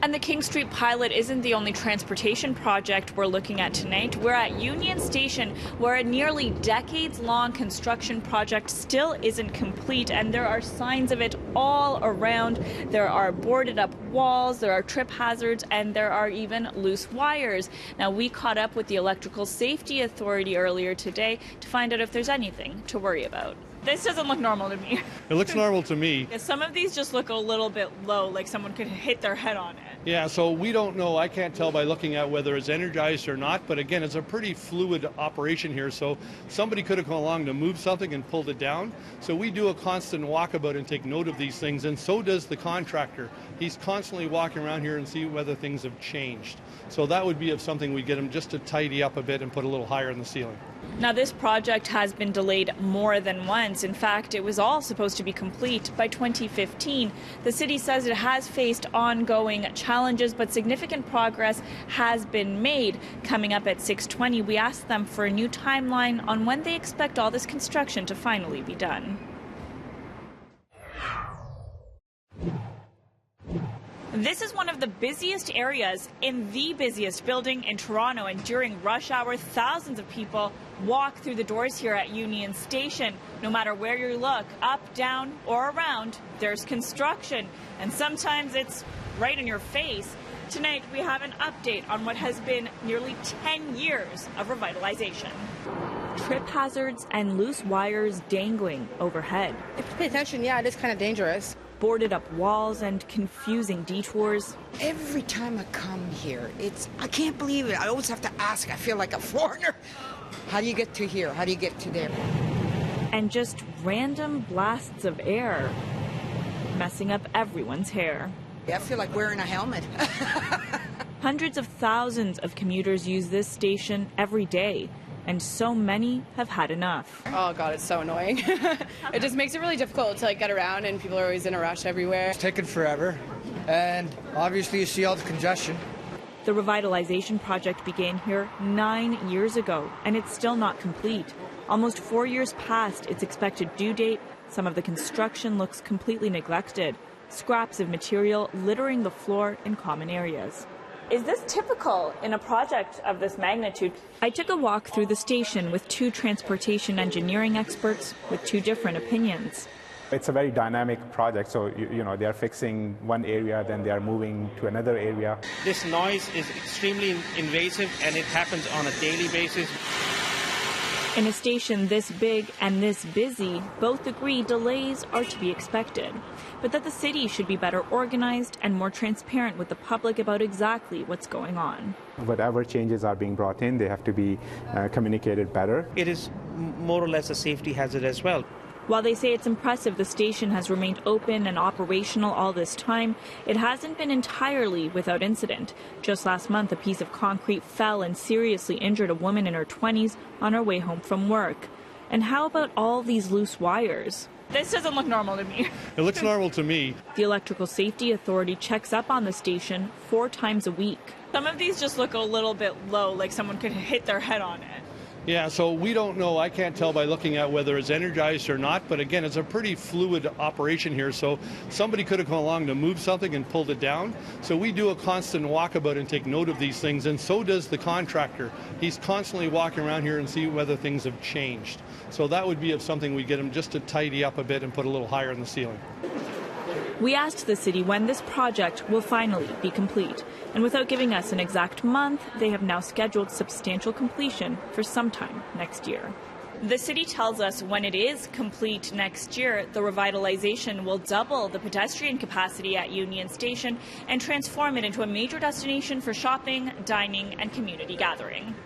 And the King Street pilot isn't the only transportation project we're looking at tonight. We're at Union Station, where a nearly decades-long construction project still isn't complete, and there are signs of it all around. There are boarded-up walls, there are trip hazards, and there are even loose wires. Now, we caught up with the Electrical Safety Authority earlier today to find out if there's anything to worry about. This doesn't look normal to me. It looks normal to me. Some of these just look a little bit low, like someone could hit their head on it. Yeah, so we don't know. I can't tell by looking at whether it's energized or not. But again, it's a pretty fluid operation here. So somebody could have come along to move something and pulled it down. So we do a constant walkabout and take note of these things. And so does the contractor. He's constantly walking around here and see whether things have changed. So that would be if something we get him just to tidy up a bit and put a little higher in the ceiling. Now, this project has been delayed more than once. In fact, it was all supposed to be complete by 2015. The city says it has faced ongoing challenges, but significant progress has been made. Coming up at 6:20, we asked them for a new timeline on when they expect all this construction to finally be done. This is one of the busiest areas in the busiest building in Toronto, and during rush hour, thousands of people walk through the doors here at Union Station. No matter where you look, up, down, or around, there's construction, and sometimes it's right in your face. Tonight, we have an update on what has been nearly 10 years of revitalization. Trip hazards and loose wires dangling overhead. If you pay attention, yeah, it is kind of dangerous. Boarded up walls and confusing detours. Every time I come here, I can't believe it. I always have to ask. I feel like a foreigner. How do you get to here? How do you get to there? And just random blasts of air, messing up everyone's hair. Yeah, I feel like wearing a helmet. Hundreds of thousands of commuters use this station every day, and so many have had enough. Oh God, it's so annoying. It just makes it really difficult to get around, and people are always in a rush everywhere. It's taken forever, and obviously you see all the congestion. The revitalization project began here 9 years ago, and it's still not complete. Almost 4 years past its expected due date, some of the construction looks completely neglected. Scraps of material littering the floor in common areas. Is this typical in a project of this magnitude? I took a walk through the station with two transportation engineering experts with two different opinions. It's a very dynamic project, so they are fixing one area, then they are moving to another area. This noise is extremely invasive, and it happens on a daily basis. In a station this big and this busy, both agree delays are to be expected, but that the city should be better organized and more transparent with the public about exactly what's going on. Whatever changes are being brought in, they have to be communicated better. It is more or less a safety hazard as well. While they say it's impressive the station has remained open and operational all this time, it hasn't been entirely without incident. Just last month, a piece of concrete fell and seriously injured a woman in her 20s on her way home from work. And how about all these loose wires? This doesn't look normal to me. It looks normal to me. The Electrical Safety Authority checks up on the station 4 times a week. Some of these just look a little bit low, like someone could hit their head on it. Yeah, so we don't know. I can't tell by looking at whether it's energized or not. But again, it's a pretty fluid operation here. So somebody could have come along to move something and pulled it down. So we do a constant walkabout and take note of these things. And so does the contractor. He's constantly walking around here and see whether things have changed. So that would be if something we get him just to tidy up a bit and put a little higher in the ceiling. We asked the city when this project will finally be complete. And without giving us an exact month, they have now scheduled substantial completion for sometime next year. The city tells us when it is complete next year, the revitalization will double the pedestrian capacity at Union Station and transform it into a major destination for shopping, dining, and community gathering.